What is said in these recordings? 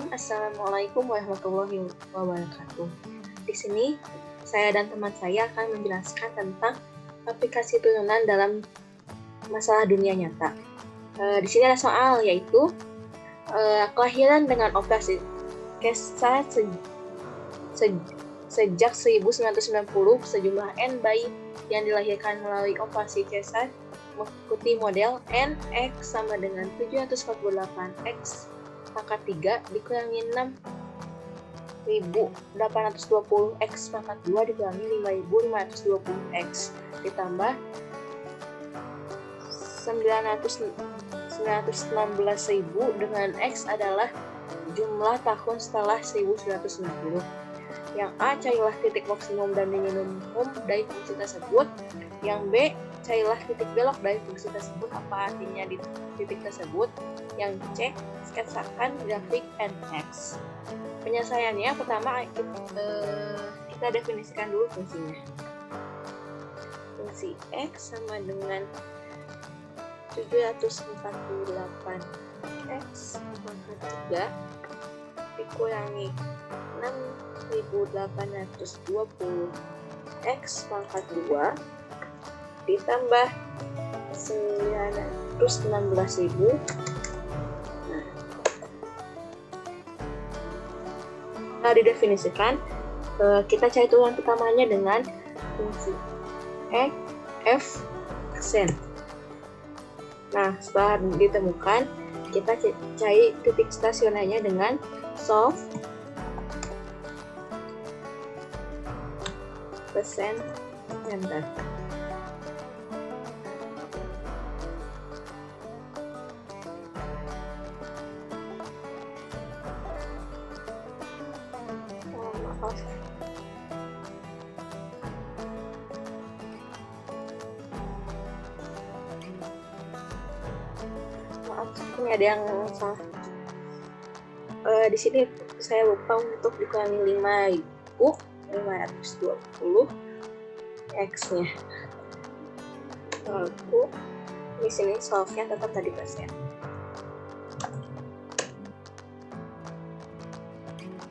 Bismillahirrahmanirrahim. Assalamualaikum warahmatullahi wabarakatuh. Di sini saya dan teman saya akan menjelaskan tentang aplikasi turunan dalam masalah dunia nyata. Di sini ada soal yaitu kelahiran dengan operasi Kessar sejak 1990 sejumlah N bayi yang dilahirkan melalui operasi Kessar mengikuti model N X sama dengan 748 X pangkat 3 dikurangi 6.820 X pangkat 2 dikurangi 5.520 X ditambah 916.000 dengan X adalah jumlah tahun setelah 1990. Yang A, carilah titik maksimum dan minimum dari fungsi tersebut. Yang B, carilah titik belok dari fungsi tersebut, apa artinya di titik tersebut. Yang C, sketsakan grafik NX. Penyelesaiannya pertama kita definisikan dulu fungsinya. Fungsi X sama dengan 748 X pangkat 3 dikurangi 6.820 X pangkat 2 ditambah 916.000. Nah, didefinisikan, kita cari turunan pertamanya dengan fungsi F aksen. Nah, setelah ditemukan, kita cari titik stasionernya dengan solve persen enter. Maaf. Ini ada yang salah. Di sini saya lupa untuk dikurangi 5.520 X-nya. Lalu di sini solve-nya tetap tadi persen.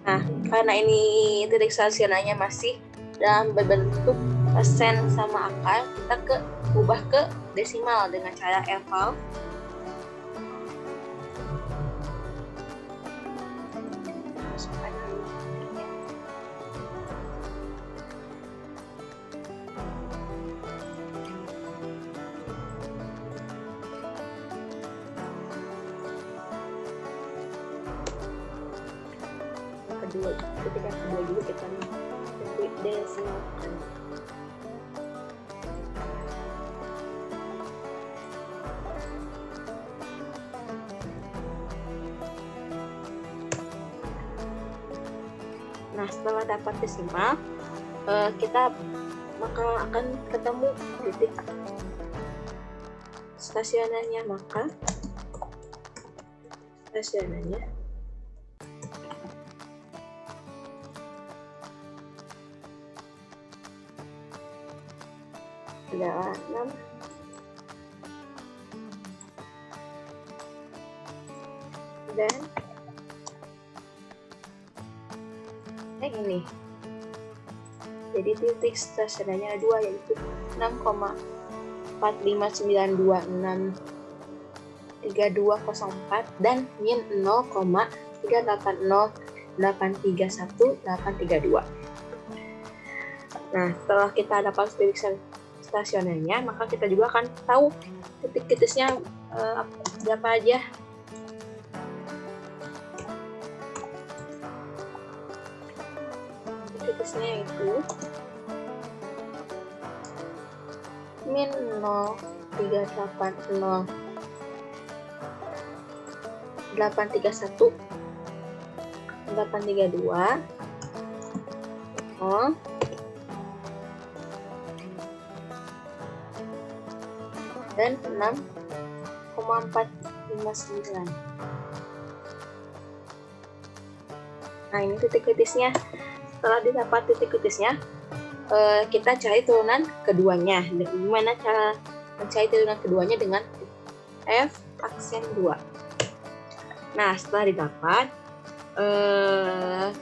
Nah, karena ini titik stasionernya masih dalam berbentuk persen sama akar, kita ubah ke desimal dengan cara eval. Ketika kedua juga kita desimalkan. Nah, setelah dapat desimal, kita akan ketemu titik stasionernya. Maka stasionernya adalah 6 dan ini. Jadi titik stasionernya 2 yaitu 6,459263204 dan min 0,380831832. Nah, setelah kita dapat titik stasionernya, maka kita juga akan tahu titik kritisnya berapa aja. Titik kritisnya yaitu min 0,380 831 832 0 dan 6,459. Nah, ini titik kritisnya. Setelah didapat titik kritisnya, kita cari turunan keduanya. Gimana cara mencari turunan keduanya? Dengan F aksen 2. Nah, setelah didapat,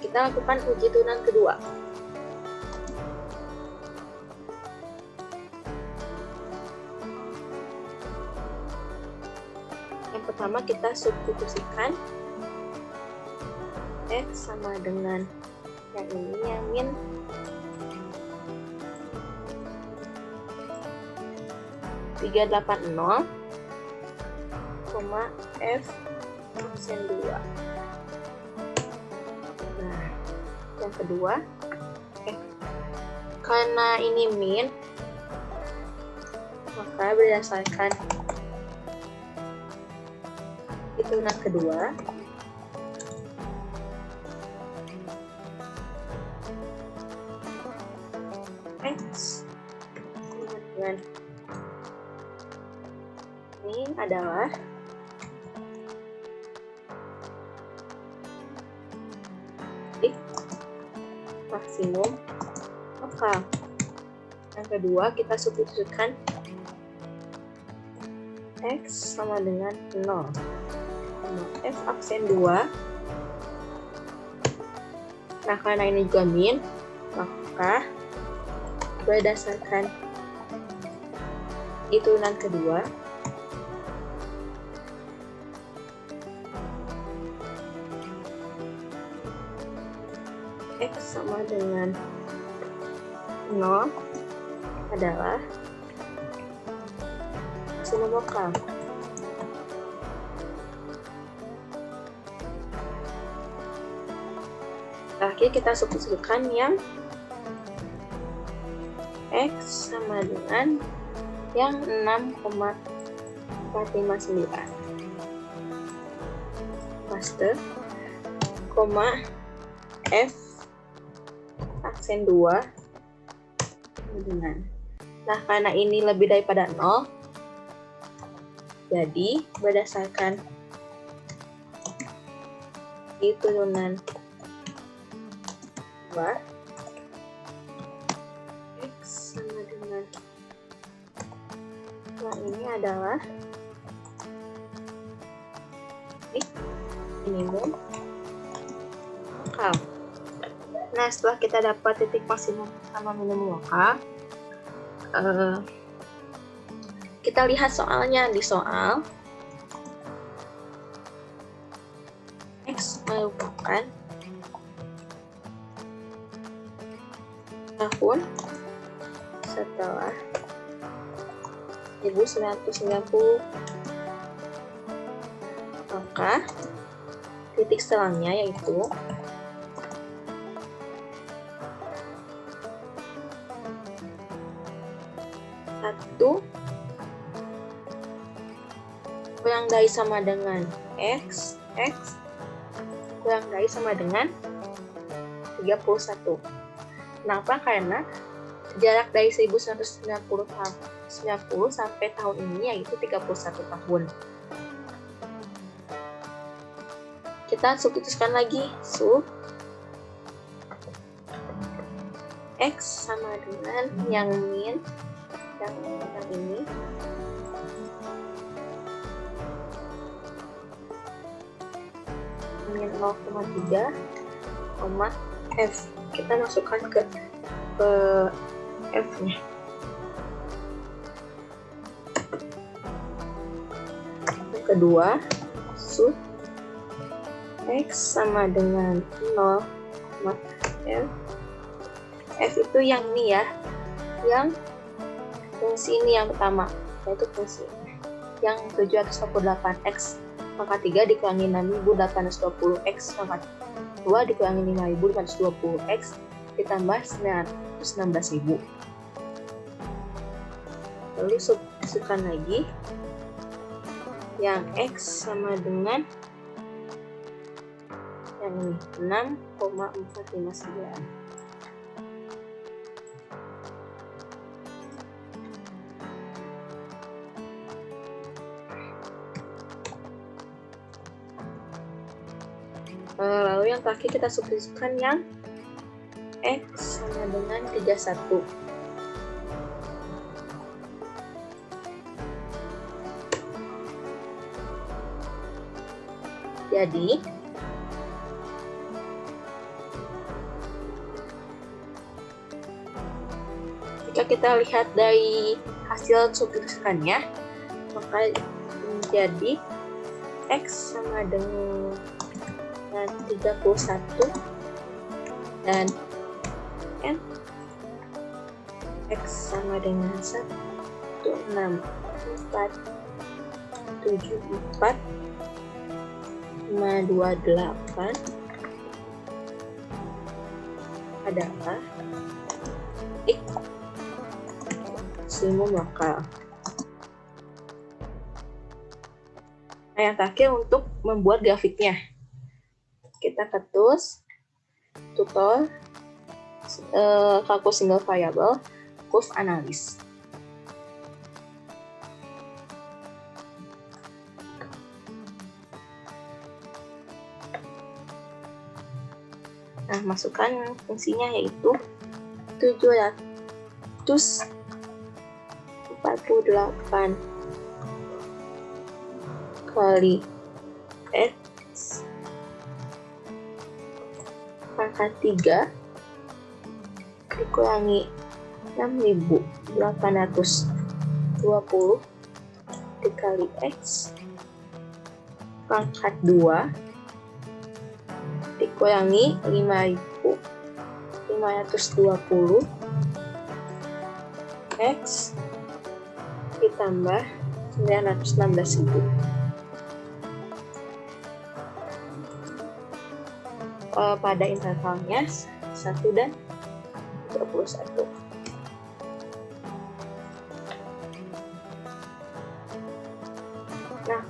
Kita lakukan uji turunan kedua. Yang pertama kita substitusikan X sama dengan yang ini, yang min 380, F absen 2. Nah, yang kedua, karena ini min, maka berdasarkan hitungan kedua, X dengan ini adalah maksimum. Maka yang kedua kita substitusikan X sama dengan 0, F absen 2. Nah, karena ini juga min, maka berdasarkan hitungan kedua, X sama dengan 0 adalah maksimum lokal. Terakhir kita substitusikan yang X sama dengan yang 6,459 paste, F aksen 2 dengan. Nah, karena ini lebih daripada 0, jadi berdasarkan turunan 2, X sama dengan yang ini adalah minimum lokal. Nah, setelah kita dapat titik maksimum sama minimum lokal, kita lihat soalnya. Di soal X merupakan tahun setelah 1990, maka titik setelahnya yaitu kurang dari sama dengan X kurang dari sama dengan 31. Kenapa? Karena jarak dari 1990 sampai tahun ini yaitu 31 tahun. Kita substitusikan lagi, X sama dengan yang min, yang ini, min 0,3, F. Kita masukkan ke F-nya. Yang kedua, X sama dengan 0, F. F itu yang ini ya, yang fungsi ini yang pertama, yaitu fungsi yang 748 X pangkat 3 dikurangi 6.820 X pangkat 2 dikurangi 5.520 X ditambah 916.000. Lalu substitusikan lagi yang X sama dengan yang ini 6,459. Lalu yang terakhir kita substitusikan yang X sama dengan 31. Jadi kita lihat dari hasil substitusikannya, maka menjadi X sama dengan 31 dan N X sama dengan 1, 6, 4, 7, 4, 5, 2, 8 adalah X maksimum lokal. Nah, yang terakhir untuk membuat grafiknya, kita ketus tutor kalkulus single variable curve analysis. Nah, masukkan fungsinya yaitu 748 kali X pangkat 3 dikurangi 6.820 dikali X pangkat 2 dikurangi 5.520 X ditambah 916.000. Pada intervalnya 1 dan 21. Nah,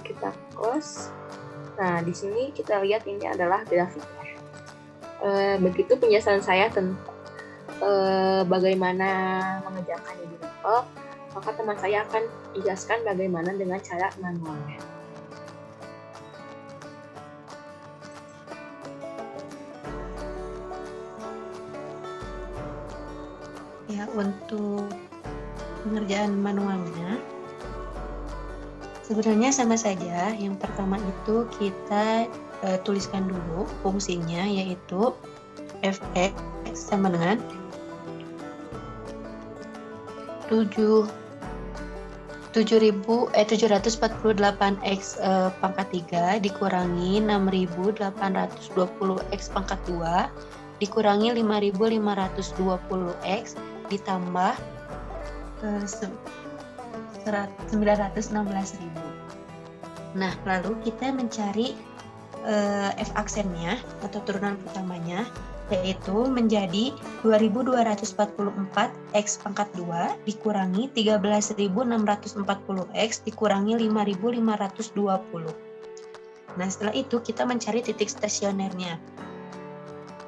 kita close. Nah, di sini kita lihat ini adalah grafiknya. Begitu penjelasan saya tentang bagaimana mengerjakannya di level, maka teman saya akan menjelaskan bagaimana dengan cara manualnya. Ya, untuk pengerjaan manualnya sebenarnya sama saja. Yang pertama itu kita tuliskan dulu fungsinya, yaitu fx sama dengan 748x pangkat 3 dikurangi 6.820x pangkat 2 dikurangi 5.520x ditambah 916.000. Nah, lalu kita mencari f aksennya atau turunan pertamanya, yaitu menjadi 2.244x pangkat 2 dikurangi 13.640x dikurangi 5.520. Nah, setelah itu kita mencari titik stasionernya.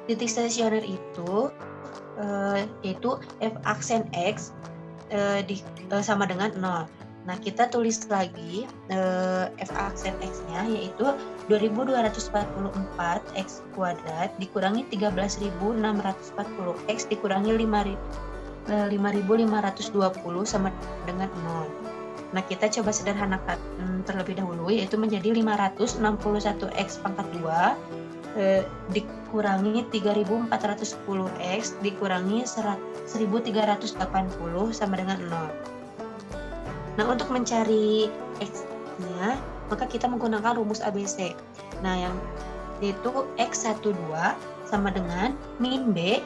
Titik stasioner itu yaitu f aksen x sama dengan 0. Nah, kita tulis lagi f aksen x-nya, yaitu 2.244x kuadrat dikurangi 13.640x dikurangi 5.520 sama dengan 0. Nah, kita coba sederhanakan terlebih dahulu, yaitu menjadi 561x pangkat 2 dikurangi 3.410x dikurangi 1.380 sama dengan 0. Nah, untuk mencari x-nya, maka kita menggunakan rumus ABC. Nah, yang yaitu x12 sama dengan min b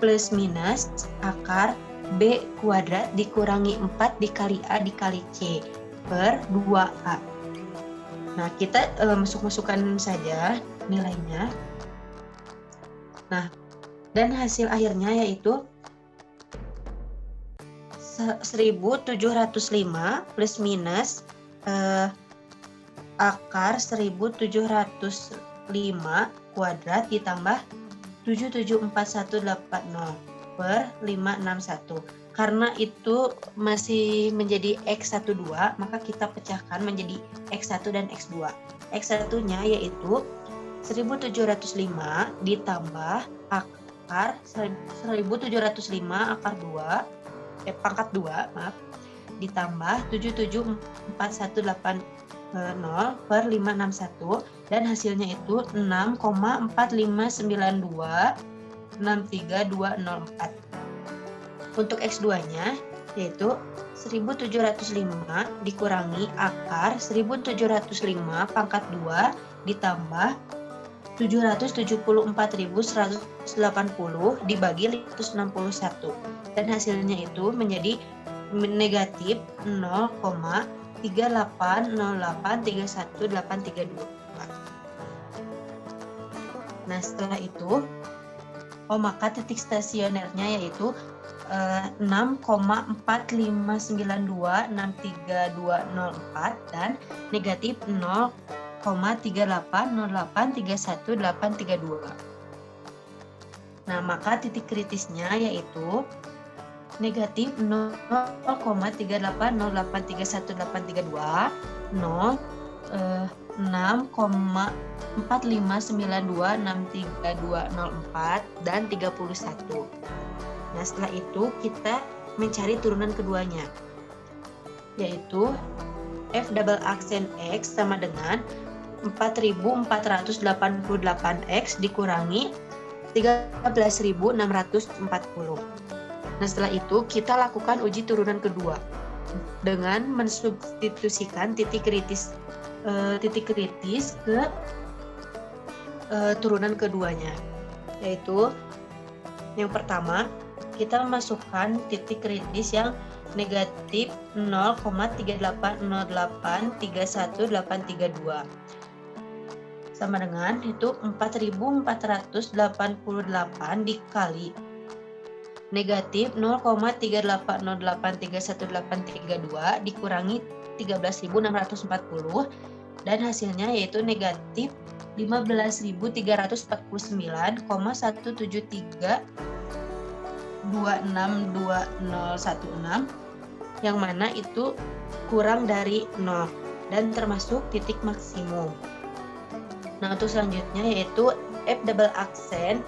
plus minus akar b kuadrat dikurangi 4 dikali a dikali c per 2a. Nah, kita masukkan saja nilainya. Nah, dan hasil akhirnya yaitu 1.705 plus minus akar 1.705 kuadrat ditambah 774.180 per 561. Karena itu masih menjadi X12, maka kita pecahkan menjadi X1 dan X2. X1-nya yaitu 1.705 ditambah akar 1.705 akar 2 pangkat 2, maaf, ditambah 774.180 per 561 dan hasilnya itu 6,4592 63204. Untuk X2-nya yaitu 1705 dikurangi akar 1705 pangkat 2 ditambah 774.180 dibagi 561, dan hasilnya itu menjadi negatif 0,380831832. Nah, setelah itu maka titik stasionernya yaitu 6,45926324 dan negatif 0,38083182. Nah, maka titik kritisnya yaitu negatif 0,38083182, 6,45926324 dan 31. Nah, setelah itu kita mencari turunan keduanya, yaitu F double aksen X sama dengan 4488X dikurangi 13.640. Nah, setelah itu kita lakukan uji turunan kedua dengan mensubstitusikan titik kritis ke turunan keduanya, yaitu yang pertama kita memasukkan titik kritis yang negatif 0,380831832 sama dengan itu 4488 dikali negatif 0,380831832 dikurangi 13.640, dan hasilnya yaitu negatif 15.343,173262016, yang mana itu kurang dari 0 dan termasuk titik maksimum. Nah, untuk selanjutnya yaitu F double aksen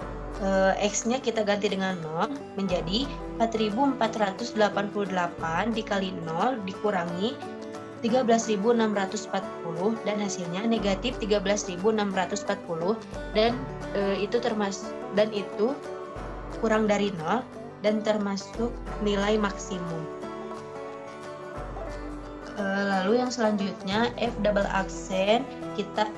X-nya kita ganti dengan 0 menjadi 4.488 dikali 0 dikurangi 13.640, dan hasilnya negatif 13.640, dan itu kurang dari 0 dan termasuk nilai maksimum. Lalu yang selanjutnya F double aksen kita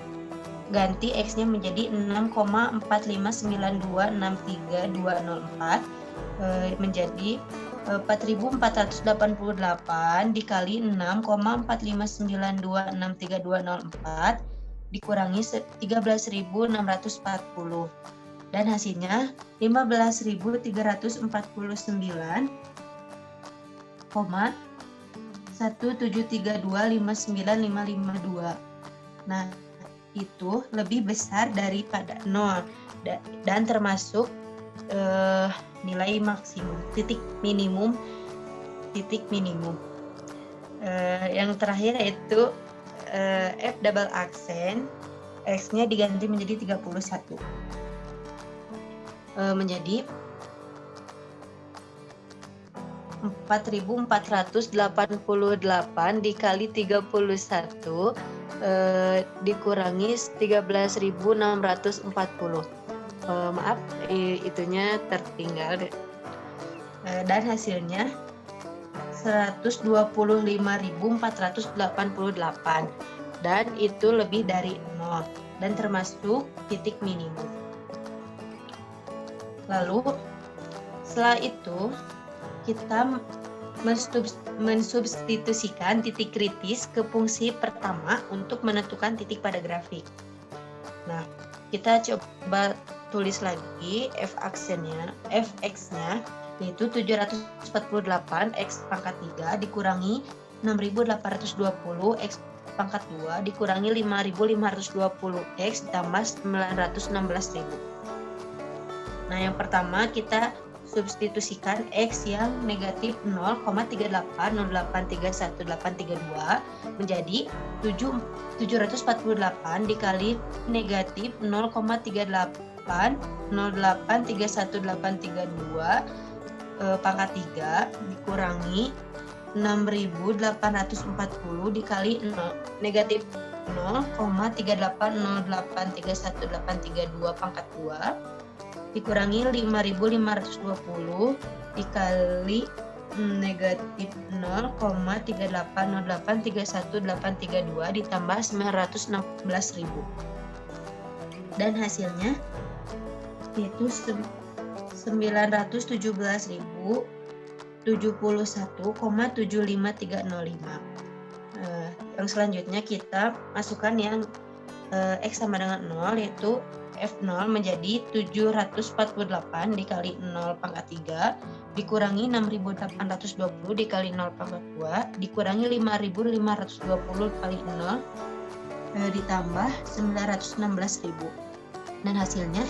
ganti X-nya menjadi 6,45926324 menjadi 4.488 dikali 6,45926324 dikurangi 13.640, dan hasilnya 15.349,173259552. Nah, itu lebih besar daripada 0 dan termasuk nilai maksimum, titik minimum. Yang terakhir yaitu F double aksen X-nya diganti menjadi 31 menjadi 4.488 dikali 31 dikurangi 13.640. Maaf, itunya tertinggal dan hasilnya 125.488, dan itu lebih dari 0 dan termasuk titik minimum. Lalu setelah itu kita mensubstitusikan titik kritis ke fungsi pertama untuk menentukan titik pada grafik. Nah, kita coba tulis lagi fx-nya yaitu 748 x pangkat 3 dikurangi 6.820 x pangkat 2 dikurangi 5.520 x ditambah 916.000. Nah, yang pertama kita substitusikan X yang negatif 0,380831832 menjadi 748 dikali negatif 0,380831832 pangkat 3 dikurangi 6.840 dikali negatif 0,380831832 pangkat 2 dikurangi 5.520 dikali negatif 0,380831.832 ditambah 916.000. Dan hasilnya yaitu 917.071,75305. Yang selanjutnya kita masukkan yang X sama dengan 0, yaitu F0 menjadi 748 dikali 0 pangkat 3 dikurangi 6.820 dikali 0 pangkat 2 dikurangi 5.520 kali 0 ditambah 916.000. Dan hasilnya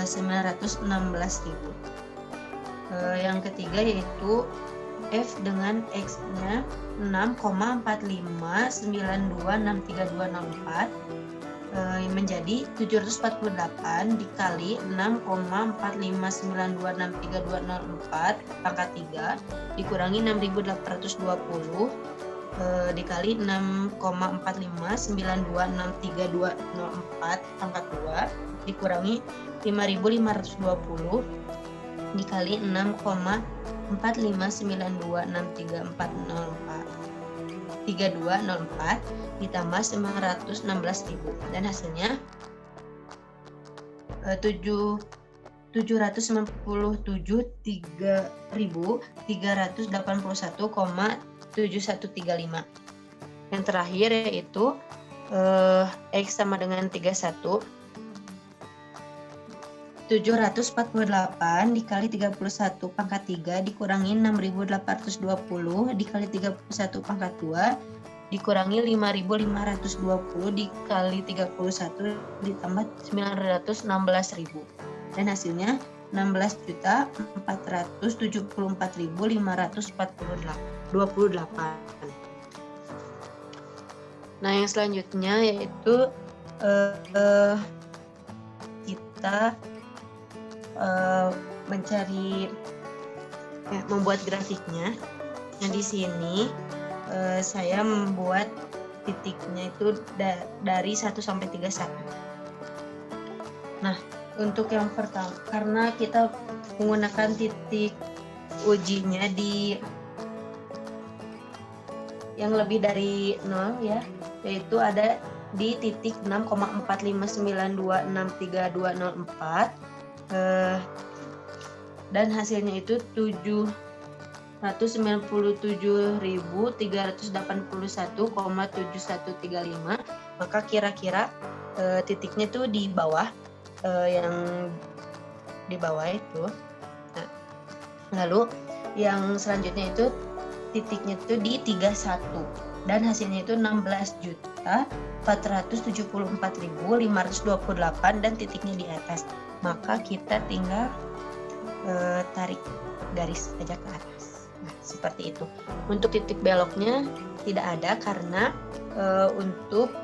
916.000. Yang ketiga yaitu F dengan X-nya 6,45926324 menjadi 748 dikali 6,45926324 pangkat 3 dikurangi 6.820 dikali 6,45926324 pangkat 2 dikurangi 5.520 dikali 6,45926324 ditambah 916.000. Dan hasilnya 787.381,7135. Yang terakhir yaitu X sama dengan 31. 748 dikali 31 pangkat 3 dikurangi 6.820 dikali 31 pangkat 2 dikurangi 5.520 dikali 31 ditambah 916.000. Dan hasilnya 16.474.528. Nah, yang selanjutnya yaitu kita mencari membuat grafiknya. Nah, di sini saya membuat titiknya itu dari 1 sampai 31. Nah, untuk yang pertama, karena kita menggunakan titik ujinya di yang lebih dari 0 ya, yaitu ada di titik 6,45926324 dan hasilnya itu 797.381,7135. Maka kira-kira titiknya itu di bawah, yang di bawah itu. Nah, lalu yang selanjutnya itu titiknya itu di 31 dan hasilnya itu 16.474.528 dan titiknya di atas. Maka kita tinggal tarik garis saja ke atas. Nah, seperti itu. Untuk titik beloknya tidak ada karena untuk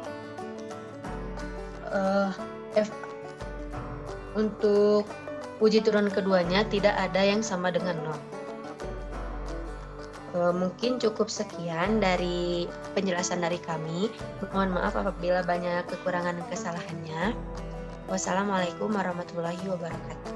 uji turun keduanya tidak ada yang sama dengan 0. Mungkin cukup sekian dari penjelasan dari kami. Mohon maaf apabila banyak kekurangan dan kesalahannya. Wassalamualaikum warahmatullahi wabarakatuh.